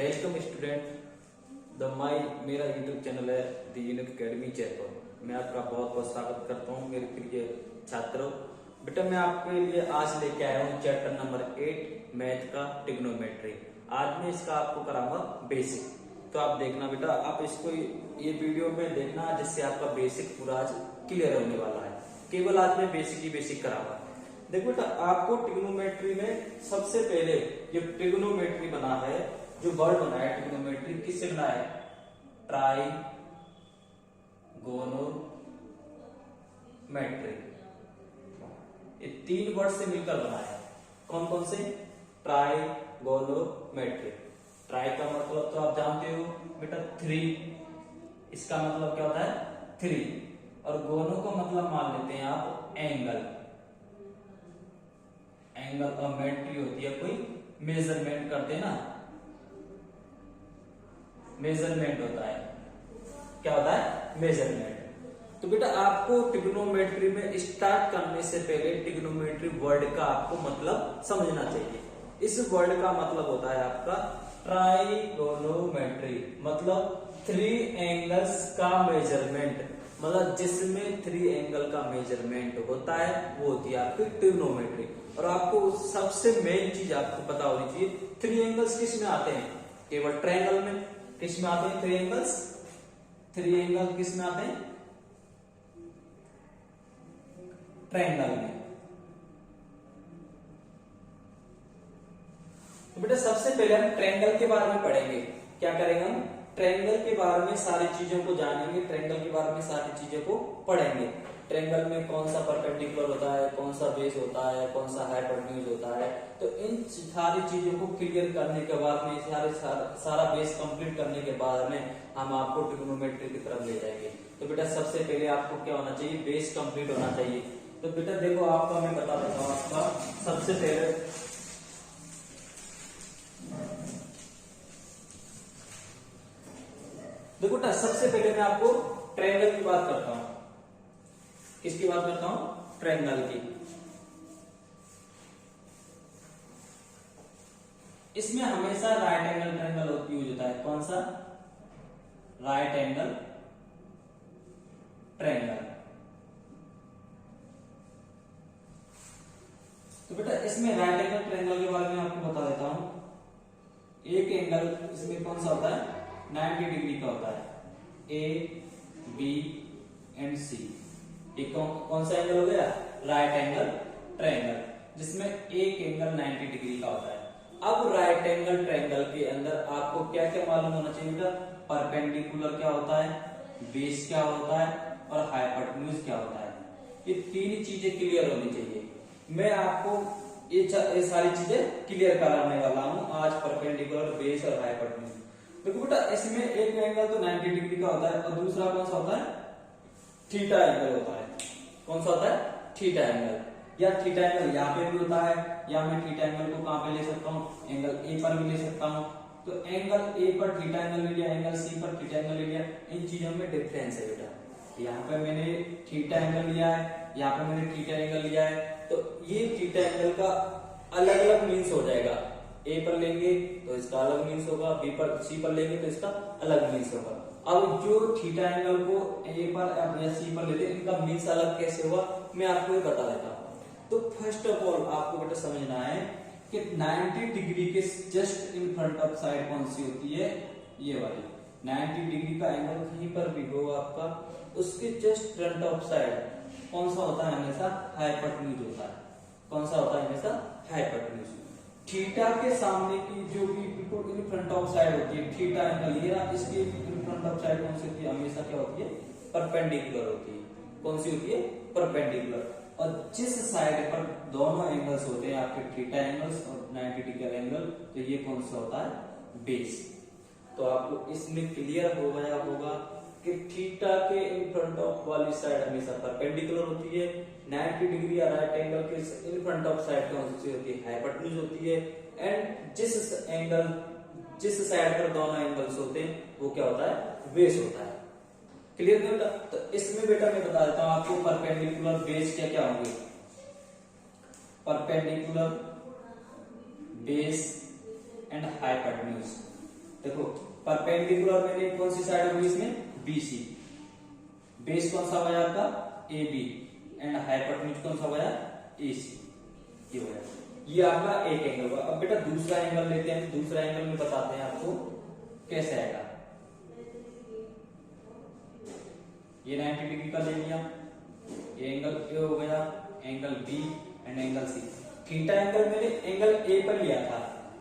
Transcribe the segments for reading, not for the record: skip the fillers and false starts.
Welcome student मेरा YouTube channel है the unique academy Jaipur. मैं आपका बहुत बहुत स्वागत करता हूँ मेरे प्रिय छात्रों। बेटा मैं आपके लिए आज लेके आया हूँ चैप्टर नंबर 8 मैथ का ट्रिग्नोमेट्री। आज मैं इसका आपको कराऊंगा बेसिक, तो आप देखना बेटा, आप इसको ये वीडियो में देखना जिससे आपका बेसिक पूरा आज क्लियर होने वाला है। केवल आज मैं बेसिक ही बेसिक कराऊंगा। देखो बेटा, आपको ट्रिग्नोमेट्री में सबसे पहले जो ट्रिग्नोमेट्री बना है, जो वर्ड बना है ट्रिग्नोमेट्री, किससे बना है? ट्राइगोनोमेट्री। ये 3 वर्ड से मिलकर बना है। कौन कौन से? ट्राइगोनोमेट्री। ट्राई का मतलब तो आप जानते हो बेटा 3, इसका मतलब क्या होता है? 3। और गोनो का मतलब मान लेते हैं आप एंगल। एंगल और मेट्री होती है कोई मेजरमेंट करते हैं ना, मेजरमेंट होता है। क्या होता है? मेजरमेंट। तो बेटा आपको ट्रिग्नोमेट्री में स्टार्ट करने से पहले ट्रिग्नोमेट्री वर्ड का आपको मतलब समझना चाहिए। इस वर्ड का मतलब होता है आपका ट्राइगोनोमेट्री, मतलब 3 एंगल्स का मेजरमेंट, मतलब जिसमें 3 एंगल का मेजरमेंट होता है वो होती है आपकी ट्रिग्नोमेट्री। और आपको सबसे मेन चीज आपको पता होनी चाहिए, 3 एंगल्स किस में आते हैं? केवल ट्रायंगल में। किस में आते हैं 3 एंगल्स? 3 एंगल किस में आते हैं? ट्रायंगल में। तो बेटा सबसे पहले हम ट्रायंगल के बारे में पढ़ेंगे। क्या करेंगे हम? ट्रायंगल के बारे में सारी चीजों को जानेंगे, ट्रायंगल के बारे में सारी चीजों को पढ़ेंगे। ट्रायंगल में कौन सा परपेंडिकुलर होता है, कौन सा बेस होता है, कौन सा हाइपोटेन्यूज होता है। तो इन सारी चीजों को क्लियर करने के बाद में सारा बेस कंप्लीट करने के बाद में हम आपको ट्रिग्नोमेट्री की तरफ ले जाएंगे। तो बेटा सबसे पहले आपको क्या होना चाहिए? बेस कंप्लीट होना चाहिए। तो बेटा देखो आपको मैं बता देता हूँ, आपका सबसे पहले देखो बेटा, सबसे पहले मैं आपको ट्रायंगल की बात करता हूं। किसकी बात करता हूं? ट्रायंगल की। इसमें हमेशा राइट एंगल ट्रायंगल यूज होता है। कौन सा? Right angle triangle. तो बेटा इसमें राइट एंगल ट्रायंगल के बारे में आपको बता देता हूं। एक एंगल इसमें कौन सा होता है? 90 डिग्री का होता है। ए, बी एंड सी। एक कौन सा एंगल हो गया? राइट एंगल ट्रायंगल, जिसमें एक एंगल 90 डिग्री का होता है। अब राइट एंगल ट्रायंगल के अंदर आपको क्या क्या मालूम होना चाहिए बेटा? परपेंडिकुलर क्या होता है, बेस क्या होता है, और हाइपोटेन्यूज क्या होता है। ये 3 चीजें क्लियर होनी चाहिए। मैं आपको ये सारी चीजें क्लियर कराने वाला हूं आज। परपेंडिकुलर, बेस और हाइपोटेन्यूज। देखो बेटा इसमें एक एंगल तो 90 डिग्री का होता है और दूसरा कौन सा होता है? थीटा एंगल होता है। कौन सा होता है? Theta angle. या थीटा एंगल यहाँ पे भी होता है, या मैं थीटा एंगल को कहां पे ले सकता हूँ? एंगल ए पर भी ले सकता हूँ। तो एंगल ए पर थीटा एंगल ले लिया, एंगल सी पर थीटा एंगल ले लिया। इन चीजों में डिफरेंस है बेटा। यहाँ पे मैंने थीटा एंगल लिया है, यहाँ पे मैंने थीटा एंगल लिया है। तो ये थीटा एंगल का अलग अलग मीन्स हो जाएगा। ए पर लेंगे तो इसका अलग मीन्स होगा, बी पर सी पर लेंगे तो इसका अलग मीन्स होगा। अब जो थीटा एंगल को ए पर या सी पर लेते हैं, इनका मीन्स अलग कैसे होगा मैं आपको ये बता देता हूँ। तो फर्स्ट ऑफ ऑल आपको बेटा समझना है कि 90 डिग्री के just in front of side कौन सी होती है? ये वाली। 90 डिग्री का एंगल कहीं पर भी हो आपका, उसके जस्ट फ्रंट ऑफ साइड कौन सा होता है? हमेशा हाइपोटेन्यूज होता है। कौन सा होता है? हमेशा हाइपोटेन्यूज। थीटा के सामने की जो भी बिल्कुल इन फ्रंट ऑफ साइड होती है, थीटा एंगल ये रहा, इसकी इन फ्रंट ऑफ साइड कौन सी होती है? हमेशा क्या होती है? परपेंडिकुलर होती है। कौन सी होती है? परपेंडिकुलर। और जिस साइड पर दोनों एंगल्स होते हैं आपके, थीटा एंगल्स और 90 डिग्री एंगल, तो ये कौन सा होता है? बेस। तो आपको इसमें क्लियर हो गया होगा कि थीटा के इन फ्रंट ऑफ वाली साइड हमेशा परपेंडिकुलर होती है। 90 डिग्री या राइट एंगल के इन फ्रंट ऑफ साइड कौन सी होती है? हाइपोटेन्यूज होती है। एंड जिस साइड पर दोनों एंगल्स होते हैं वो क्या होता है? बेस होता है। क्लियर बेटा? तो इसमें बेटा मैं बता देता हूं आपको परपेंडिकुलर, बेस क्या क्या होंगे। Perpendicular, base and hypotenuse. देखो परपेंडिकुलर मैंने कौन सी साइड होगी इसमें, BC। बेस कौन सा हो गया आपका, AB, एंड हाइपोटेन्यूज कौन सा हो गया, AC। ये हो गया, ये आपका एक एंगल हुआ। अब बेटा दूसरा एंगल लेते हैं, दूसरा एंगल में बताते हैं आपको कैसे आएगा। ये 90 डिग्री का ले लिया, ये एंगल ए हो गया, angle B and angle C। Theta angle मैंने एंगल A पर लिया था,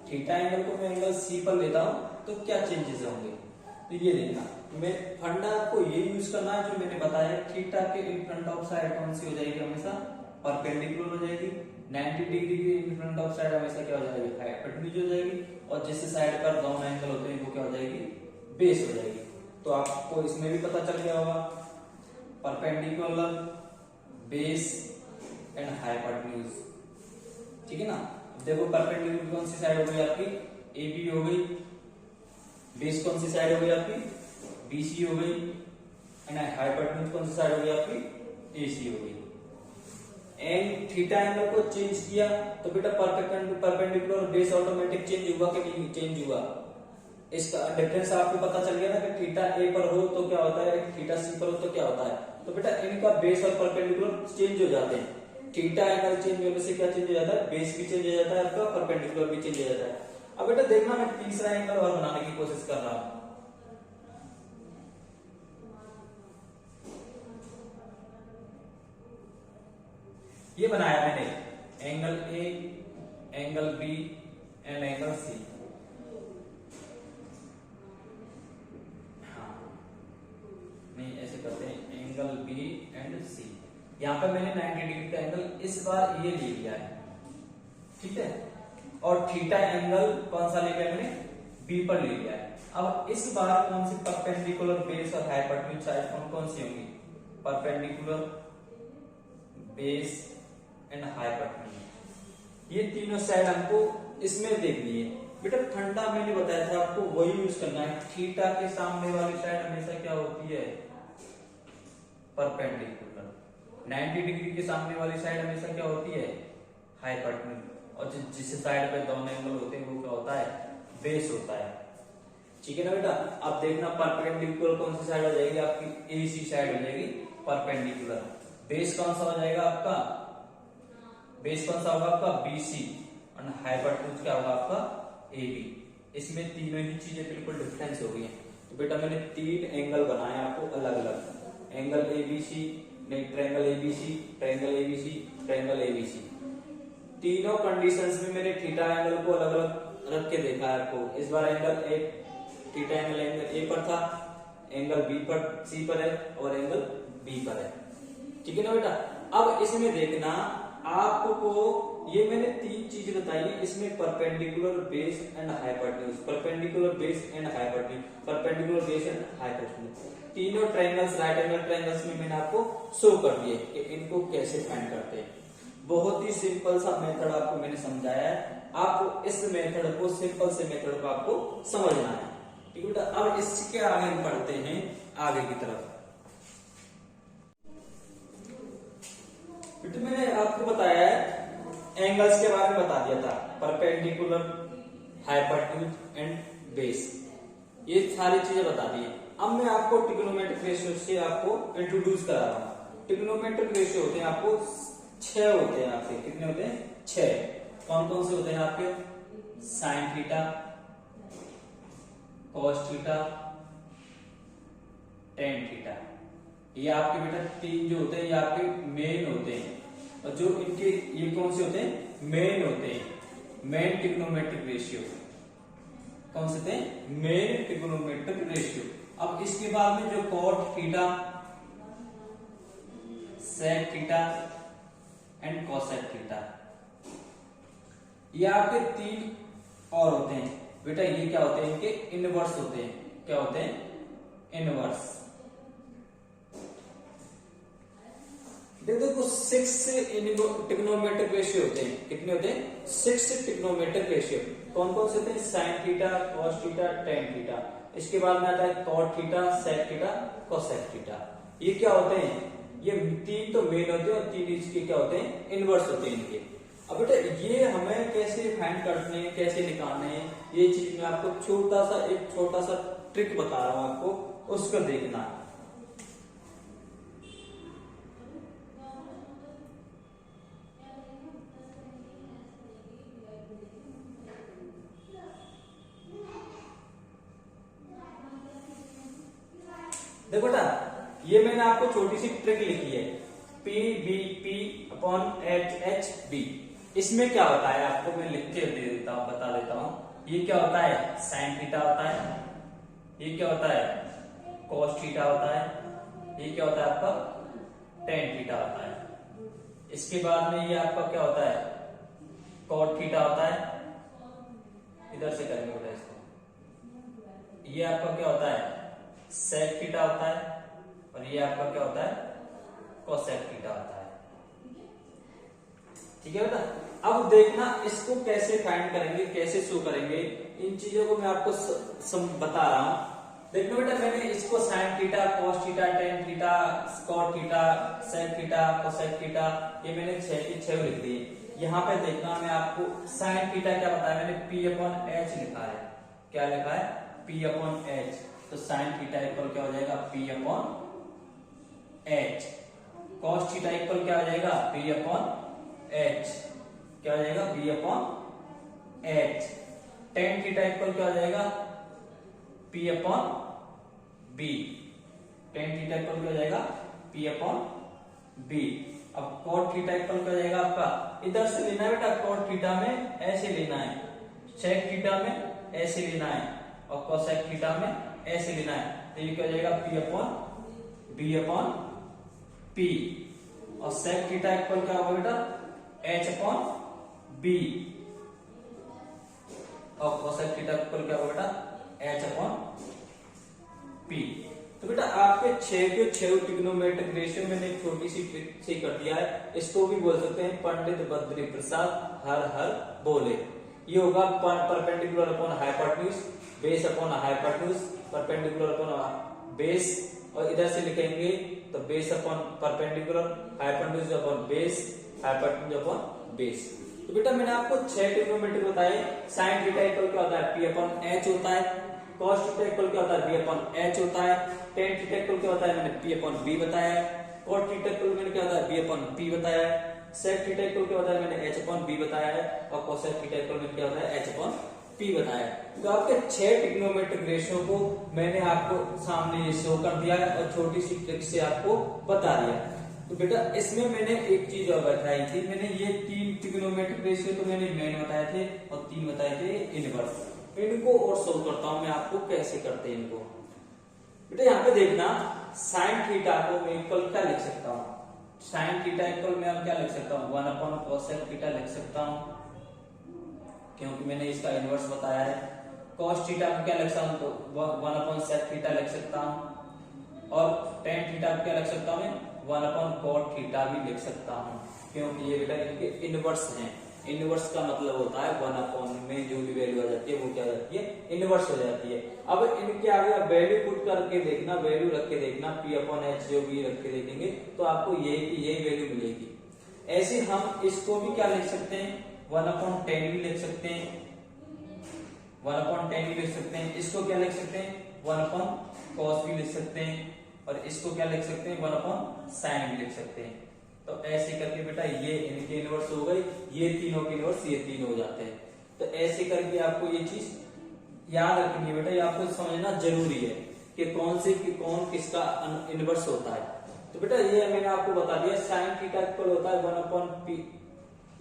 थीटा एंगल को मैं एंगल C पर लेता हूं तो क्या चेंजेस होंगे, तो ये देखना। मैं फंडा आपको ये यूज करना है जो मैंने बताया, थीटा के इन फ्रंट ऑफ साइड कौन सी हो जाएगी, हमेशा परपेंडिकुलर हो जाएगी। 90 डिग्री के इन फ्रंट ऑफ साइड हमेशा क्या हो जाएगी, हाइपोटेन्यूज हो जाएगी। और जिस साइड पर दोनों एंगल होते हैं वो क्या हो जाएगी, बेस हो जाएगी। तो आपको इसमें भी पता चल गया होगा, परपेंडिकुलर, बेस एंड हाइपोटेन्यूज, ठीक है ना। देखो परपेंडिकुलर कौन सी साइड हो गई आपकी, AB हो गई, बेस कौन सी साइड हो गई आपकी, BC हो गई, एंड हाइपोटेन्यूज कौन सी साइड हो गई आपकी, AC हो गई। एंड थीटा एंगल को चेंज किया तो बेटा परपेंडिकुलर बेस ऑटोमेटिक चेंज हुआ कि नहीं चेंज हुआ, इसका डिफरेंस आपको पता चल गया ना कि थीटा A पर हो तो क्या होता है, थीटा C पर हो तो क्या होता है। तो बेटा इनका बेस और परपेंडिकुलर चेंज हो जाते हैं। थीटा एंगल चेंज होने से क्या चेंज हो जाता है, बेस भी चेंज हो जाता है आपका, परपेंडिकुलर भी चेंज हो जाता है। अब बेटा देखना मैं तीसरा एंगल और बनाने की कोशिश कर रहा हूं। ये बनाया मैंने angle A, angle B and angle C। हाँ नहीं ऐसे करते हैं, एंगल B एंड C। यहां पर मैंने 90 डिग्री का एंगल इस बार ये ले लिया है, ठीक है। और थीटा एंगल कौन सा ले लिया मैंने, B पर ले लिया है। अब इस बार कौन सी परपेंडिकुलर बेस और हाइपोटेन्यूज साइड कौन सी होंगी, परपेंडिकुलर, बेस एंड हाइपोटेन्यूज, ये तीनों साइड हमको इसमें देखनी है। बेटा फंडा मैंने बताया था आपको वही यूज करना है, थीटा के सामने वाली साइड हमेशा क्या होती है, परपेंडिकुलर। 90 डिग्री के सामने वाली साइड हमेशा क्या होती है, हाइपोटेन्यूज। और जिस साइड पे दोनों एंगल होते हैं वो क्या होता है, बेस होता है, ठीक है ना बेटा। अब देखना परपेंडिकुलर कौन सी साइड हो जाएगी आपकी, AC साइड हो जाएगी परपेंडिकुलर। बेस कौन सा हो जाएगा आपका, बेस कौन सा होगा आपका, BC, और हाइपोटेन्यूज क्या होगा आपका, AB। इसमें तीनों ही चीजें बिल्कुल डिफरेंस हो गई हैं। तो बेटा मैंने 3 एंगल बनाए आपको अलग अलग, एंगल ABC, नहीं triangle ABC, triangle ABC, triangle ABC। तीनों कंडीशंस में मैंने थीटा एंगल को अलग अलग रख के देखा है आपको। इस बार angle A, theta angle A पर था, एंगल B पर C पर है और एंगल B पर है, ठीक है ना बेटा। अब इसमें देखना आपको, ये मैंने 3 चीज बताई है इसमें, perpendicular, base and hypotenuse, perpendicular, base and hypotenuse, perpendicular, base and hypotenuse. तीनों ट्रायंगल्स, राइट एंगल ट्रायंगल्स में मैंने आपको शो कर दिए कि इनको कैसे फाइंड करते हैं। बहुत ही सिंपल सा मेथड आपको मैंने समझाया है, आपको इस मेथड को, सिंपल से मेथड को आपको समझना है, ठीक है बेटा। अब इसके आगे बढ़ते हैं आगे की तरफ। तो मैंने आपको बताया है एंगल्स के बारे में बता दिया था, परपेंडिकुलर, हाइपोटेन्यूज एंड बेस, ये सारी चीजें बता दी है। अब मैं आपको ट्रिग्नोमेट्रिक रेशियो से आपको इंट्रोड्यूस करा रहा हूं। ट्रिग्नोमेट्रिक रेशियो होते हैं आपको 6 होते हैं आपके, कितने होते हैं, 6। कौन कौन से होते हैं आपके, sign theta, cos theta, tan theta. ये आपके बेटा 3 जो होते हैं ये आपके मेन होते हैं, और जो इनके ये कौन से होते हैं, मेन होते हैं, मेन ट्रिग्नोमेट्रिक रेशियो। कौन से थे, मेन ट्रिग्नोमेट्रिक रेशियो। अब इसके बाद में जो cot theta, sec theta and cosec theta, ये आपके 3 और होते हैं बेटा। ये क्या होते हैं, इनके इनवर्स होते हैं, क्या होते हैं, इनवर्स। देखो 6 ट्रिग्नोमेट्रिक रेशियो होते हैं, कितने होते हैं, 6 ट्रिग्नोमेट्रिक रेशियो। कौन कौन से होते हैं, sine theta, cos theta, tan theta. इसके बाद में आता है cot theta, sec theta, cosec theta. ये क्या होते हैं, ये 3 तो मेन होते हैं और 3 इसके क्या होते हैं, इनवर्स होते हैं इनके। अब बेटा ये हमें कैसे फाइंड करने हैं, कैसे निकालने हैं, ये चीज मैं आपको एक छोटा सा ट्रिक बता रहा हूं आपको, उसको देखना। देखो बेटा ये मैंने आपको छोटी सी ट्रिक लिखी है, P B P upon H H B. इसमें क्या होता है आपको मैं लिख के दे देता हूं, बता देता हूं। ये क्या होता है, साइन थीटा होता है। ये क्या होता है, कॉस थीटा होता है। ये क्या होता है आपका, टेन थीटा होता है। इसके बाद में ये आपका क्या होता है, कॉट थीटा होता है। इधर से करेंगे बेटा इसको। ये आपका क्या होता है, सेक थीटा होता है। और ये आपका क्या होता है, कोसेक थीटा होता है। ठीक है बेटा, अब देखना इसको कैसे फाइंड करेंगे, कैसे शो करेंगे, इन चीजों को मैं आपको बता रहा हूं। देखो बेटा मैंने इसको sine theta, cos theta, tan theta, cot theta, sec theta, cosec theta, ये मैंने 6 की 6 लिख दी। यहाँ पे देखना मैं आपको साइन थीटा क्या बताया मैंने, पी अपॉन एच लिखा है। क्या लिखा है, पी अपॉन एच। तो साइन थीटा इक्वल क्या हो जाएगा, P upon H. Cos theta equal क्या हो जाएगा, पी अपॉन एच। क्या हो जाएगा, B upon H. Tan theta equal क्या हो जाएगा, P upon B. Tan theta equal क्या हो जाएगा, पी अपॉन बी। अब कॉट थीटा इक्वल क्या हो जाएगा आपका, इधर से लेना है बेटा, कॉट थीटा में ऐसे लेना है, सेक थीटा में ऐसे लेना है, और कोसेक थीटा में ऐसे लेना है। तो ये क्या हो जाएगा, P upon B upon P. और सेक थीटा इक्वल क्या होगा बेटा, एच अपॉन बी। और कोसेक थीटा इक्वल क्या होगा बेटा, एच अपॉन पी। तो बेटा आपके 6 के 6 ट्रिग्नोमेट्रिक रेशियो मैंने एक छोटी सी ट्रिक से कर दिया है। इसको भी बोल सकते हैं पंडित बद्री प्रसाद हर हर बोले। ये होगा perpendicular upon hypotenuse, base upon hypotenuse, perpendicular upon base, और इधर से लिखेंगे तो base upon perpendicular, hypotenuse upon base, hypotenuse upon base. तो बेटा मैंने आपको 6 ट्रिग्नोमेट्री बताए। साइन थीटा इक्वल क्या होता है, पी अपॉन एच होता है। कॉस थीटा इक्वल क्या होता है, बी अपॉन एच होता है। टेन थीटा इक्वल क्या होता है, मैंने पी अपॉन बी बताया है। कॉट थीटा इक्वल मैंने क्या होता है, बी अपॉन पी बताया है। सेक थीटा इक्वल क्या होता है, मैंने एच अपॉन बी बताया है। और कोसेक थीटा इक्वल में क्या होता है, एच अपॉन पी बताया है। तो आपके 6 ट्रिग्नोमेट्रिक रेशियो को मैंने आपको सामने ये शो कर दिया है और छोटी सी ट्रिक से आपको बता दिया। तो बेटा इसमें मैंने एक चीज और बताई थी, मैंने ये 3 ट्रिग्नोमेट्रिक रेशियो तो मैंने मेन बताए थे और 3 बताए थे इनवर्स। इनको और सोल्व करता हूं मैं आपको कैसे करते हैं इनको। बेटा यहाँ पे देखना, साइन थीटा को मैं इक्वल क्या लिख सकता हूँ, साइन थीटा इक्वल मैं क्या लिख सकता हूँ, 1 अपॉन कोसेक थीटा लिख सकता हूँ, क्योंकि मैंने इसका इनवर्स बताया है। कॉस थीटा को क्या लिख सकता हूँ, तो 1 अपॉन सेक थीटा लिख सकता हूँ। और टेन थीटा को क्या लिख सकता हूँ मैं, 1 अपॉन कॉट थीटा भी लिख सकता हूँ, क्योंकि ये बेटा इनके इनवर्स हैं। इनवर्स का मतलब होता है 1 अपॉन में जो भी वैल्यू आ जाती है वो क्या हो जाती है, इनवर्स हो जाती है। अब इनके आगे वैल्यू पुट करके देखना, वैल्यू रख के देखना, पी अपॉन एच जो भी रख के देखेंगे तो आपको यही वैल्यू मिलेगी। ऐसे हम इसको भी क्या लिख सकते हैं, 1 अपॉन 10 भी लिख सकते हैं, 1 अपॉन 10 भी लिख सकते हैं। इसको क्या लिख सकते हैं, 1 अपॉन कॉस भी लिख सकते हैं, और इसको क्या लिख सकते हैं, 1 अपॉन साइन भी लिख सकते हैं। तो ऐसे करके बेटा ये इनके इनवर्स हो गई, ये तीनों के इनवर्स ये तीन हो जाते हैं। तो ऐसे करके आपको ये चीज याद रखनी है बेटा, ये आपको समझना जरूरी है कि कौन किसका इनवर्स होता है। तो बेटा ये मैंने आपको बता दिया, साइन थीटा इक्वल होता है 1 upon P,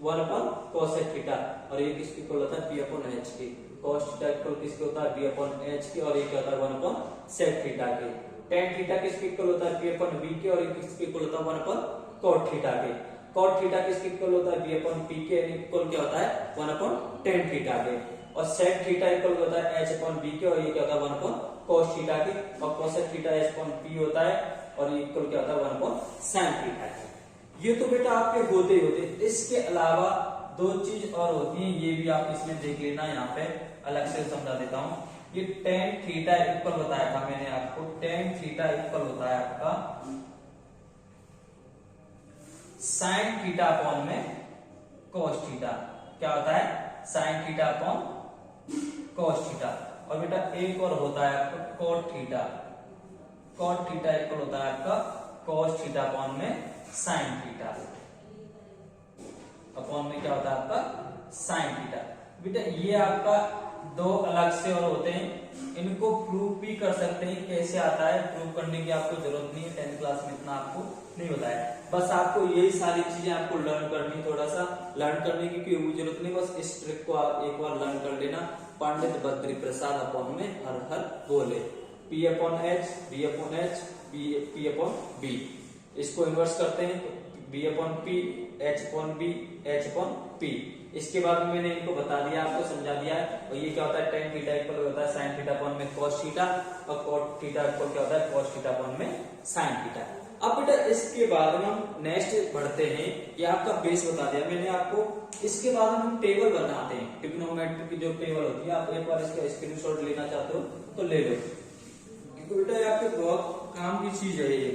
1 upon cosec theta, और ये किसके इक्वल होता है, पी अपॉन एच के। कॉस थीटा इक्वल किसके होता है, बी अपॉन एच के, और ये क्या होता है 1 अपॉन सेक थीटा के। टेन थीटा किसके इक्वल होता है, पी अपॉन बी के, और ये किसके इक्वल होता है 1 अपॉन कॉट थीटा के। कॉट थीटा किसके इक्वल होता है, बी अपॉन पी के, इक्वल क्या होता है 1 अपॉन टेन थीटा के। और सेक थीटा इक्वल होता है एच अपॉन बी के, और ये क्या होता है 1 अपॉन कॉस थीटा के। और cosec theta H upon P होता है, और ये इक्वल क्या होता है 1 अपॉन साइन थीटा के। ये तो बेटा आपके होते ही होते। इसके अलावा 2 चीज और होती है, ये भी आप इसमें देख लेना, यहाँ पे अलग से समझा देता हूँ। ये टेन थीटा इक्वल बताया था मैंने आपको, टेन थीटा इक्वल होता है आपका साइन थीटा अपॉन में cos थीटा क्या होता है sin theta upon cos theta. और बेटा एक और होता है आपका cot theta, cot theta equal होता है आपका cos थीटा अपॉन में sin थीटा, अपॉन में क्या होता है आपका sin थीटा। बेटा ये आपका दो अलग से और होते हैं, इनको प्रूव भी कर सकते हैं। कैसे आता है प्रूव करने की आपको जरूरत नहीं है, 10th क्लास में इतना आपको नहीं होता है। बस आपको यही सारी चीजें आपको लर्न करनी, थोड़ा सा लर्न करने की कोई जरूरत नहीं, बस इस ट्रिक को आप एक बार लर्न कर लेना। पंडित बद्री प्रसाद अपॉन में हर हर बोले, P upon H, B upon H, P upon B। इसको इन्वर्स करते हैं तो B upon P, H upon B, H upon P। इसके बाद में मैंने इनको बता दिया, आपको समझा दिया है। और ये क्या होता है tan थीटा इक्वल होता है sin थीटा अपॉन में cos थीटा, और cot थीटा इक्वल क्या होता है cos थीटा अपॉन में sin थीटा। अब बेटा इसके बाद में हम नेक्स्ट बढ़ते हैं, ये आपका बेस बता दिया मैंने आपको। इसके बाद हम टेबल बनाते हैं, ट्रिग्नोमेट्री की जो टेबल होती है, आप एक बार इसका स्क्रीनशॉट लेना चाहते हो तो ले लो, क्योंकि बेटा ये आपके बहुत काम की चीज है ये।